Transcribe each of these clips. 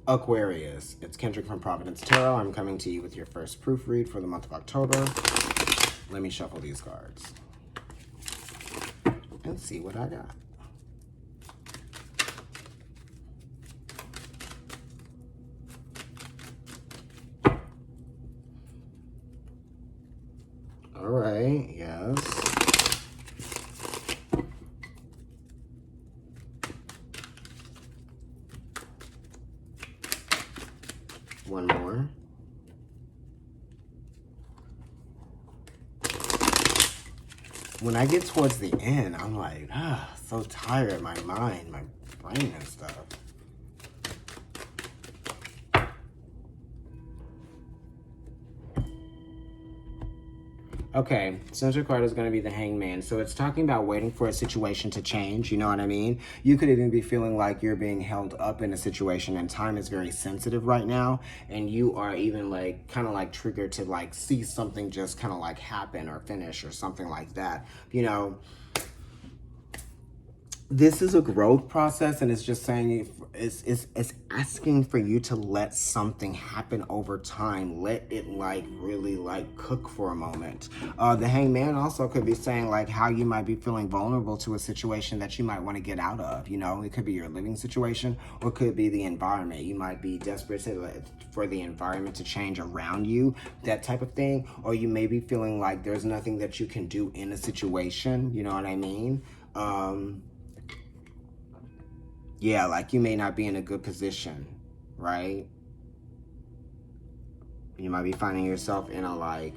Aquarius, it's Kendrick from Providence Tarot. I'm coming to you with your first proofread for the month of October. Let me shuffle these cards and see what I got. All right, yes. One more. When I get towards the end, I'm like, so tired, my mind, my brain and stuff. Okay, center card is going to be the Hangman. So it's talking about waiting for a situation to change, you know what I mean? You could even be feeling like you're being held up in a situation and time is very sensitive right now. And you are even like, kind of like triggered to like see something just kind of like happen or finish or something like that. You know, this is a growth process, and it's just saying it's asking for you to let something happen over time. Let it like really like cook for a moment. The Hangman also could be saying like how you might be feeling vulnerable to a situation that you might want to get out of. You know, it could be your living situation, or it could be the environment. You might be desperate for the environment to change around you, that type of thing. Or you may be feeling like there's nothing that you can do in a situation. You know what I mean? Yeah, like you may not be in a good position, right? You might be finding yourself in a like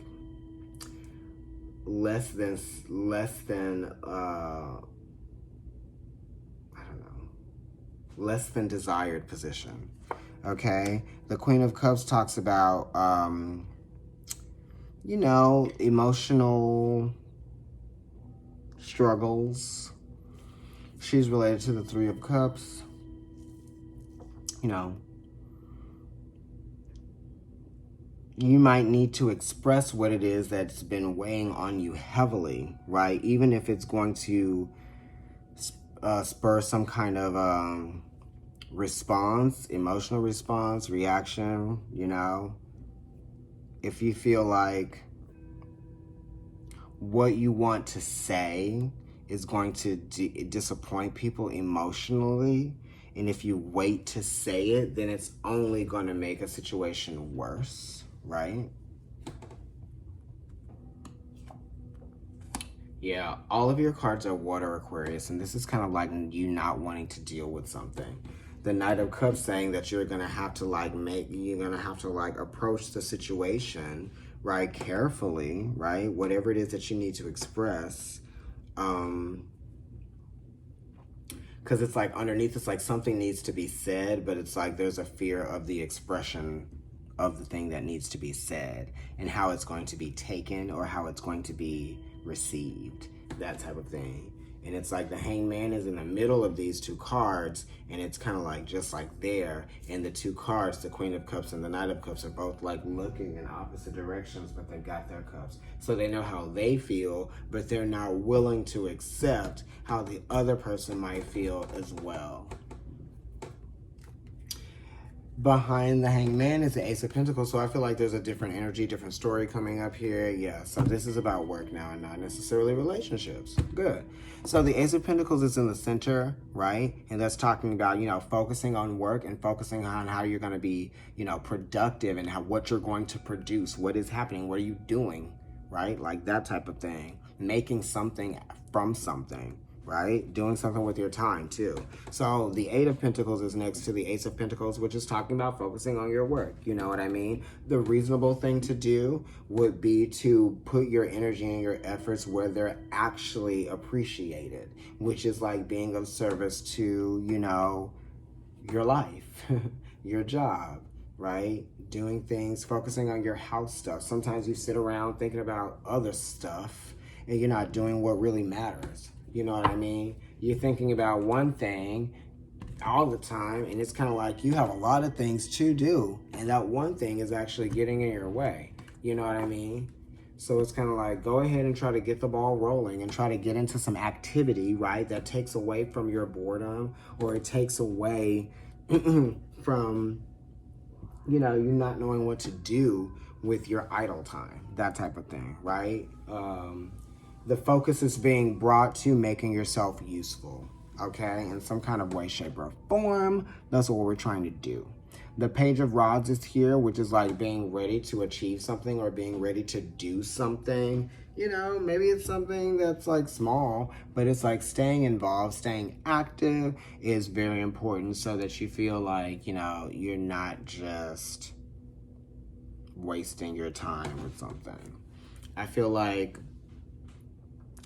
less than desired position. Okay? The Queen of Cups talks about you know, emotional struggles. She's related to the Three of Cups. You know, you might need to express what it is that's been weighing on you heavily, right? Even if it's going to spur some kind of response, emotional response, reaction, you know. If you feel like what you want to say is going to disappoint people emotionally, and if you wait to say it, then it's only going to make a situation worse, right? Yeah, all of your cards are water, Aquarius, and this is kind of like you not wanting to deal with something. The Knight of Cups saying that you're going to have to approach the situation, right, carefully, right? Whatever it is that you need to express. Because it's like underneath, it's like something needs to be said, but it's like there's a fear of the expression of the thing that needs to be said and how it's going to be taken or how it's going to be received, that type of thing. And it's like the Hangman is in the middle of these two cards, and it's kind of like just like there. And the two cards, the Queen of Cups and the Knight of Cups, are both like looking in opposite directions, but they've got their cups. So they know how they feel, but they're not willing to accept how the other person might feel as well. Behind the Hangman is the Ace of Pentacles, so I feel like there's a different energy, different story coming up here. Yeah, so this is about work now and not necessarily relationships. Good. So the Ace of Pentacles is in the center, right? And that's talking about, you know, focusing on work and focusing on how you're going to be, you know, productive and what you're going to produce. What is happening? What are you doing? Right? Like that type of thing. Making something from something. Right? Doing something with your time too. So the Eight of Pentacles is next to the Ace of Pentacles, which is talking about focusing on your work. You know what I mean? The reasonable thing to do would be to put your energy and your efforts where they're actually appreciated, which is like being of service to, you know, your life, your job, right? Doing things, focusing on your house stuff. Sometimes you sit around thinking about other stuff and you're not doing what really matters. You know what I mean? You're thinking about one thing all the time, and it's kind of like you have a lot of things to do, and that one thing is actually getting in your way. You know what I mean? So it's kind of like, go ahead and try to get the ball rolling and try to get into some activity, right, that takes away from your boredom, or it takes away from you know, you're not knowing what to do with your idle time, that type of thing, right? The focus is being brought to making yourself useful, okay, in some kind of way, shape, or form. That's what we're trying to do. The Page of Rods is here, which is like being ready to achieve something or being ready to do something. You know, maybe it's something that's like small, but it's like staying involved, staying active is very important so that you feel like, you know, you're not just wasting your time with something. I feel like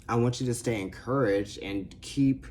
I want you to stay encouraged and keep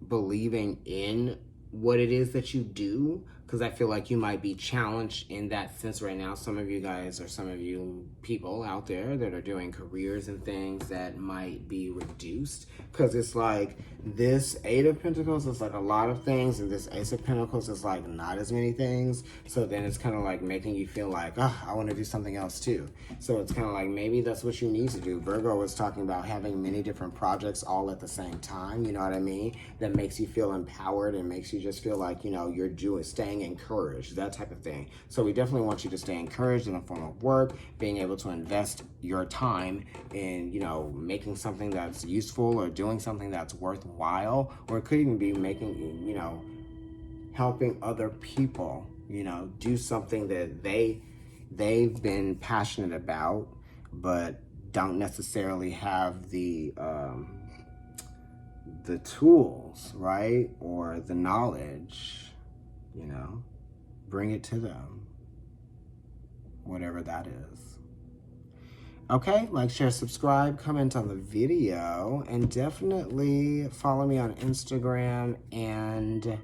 believing in what it is that you do, because I feel like you might be challenged in that sense right now. Some of you guys or some of you people out there that are doing careers and things that might be reduced, because it's like this Eight of Pentacles is like a lot of things and this Ace of Pentacles is like not as many things. So then it's kind of like making you feel like, oh, I want to do something else too. So it's kind of like maybe that's what you need to do. Virgo was talking about having many different projects all at the same time, you know what I mean? That makes you feel empowered and makes you just feel like, you know, you're staying encouraged, that type of thing. So we definitely want you to stay encouraged in the form of work, being able to invest your time in, you know, making something that's useful or doing something that's worthwhile, or it could even be making, you know, helping other people, you know, do something that they've been passionate about, but don't necessarily have the tools, right? Or the knowledge, you know, bring it to them, whatever that is. Okay, like, share, subscribe, comment on the video, and definitely follow me on Instagram and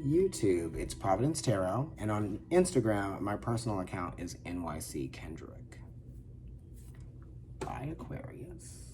YouTube. It's Providence Tarot, and on Instagram, my personal account is NYC Kendrick. Bye, Aquarius.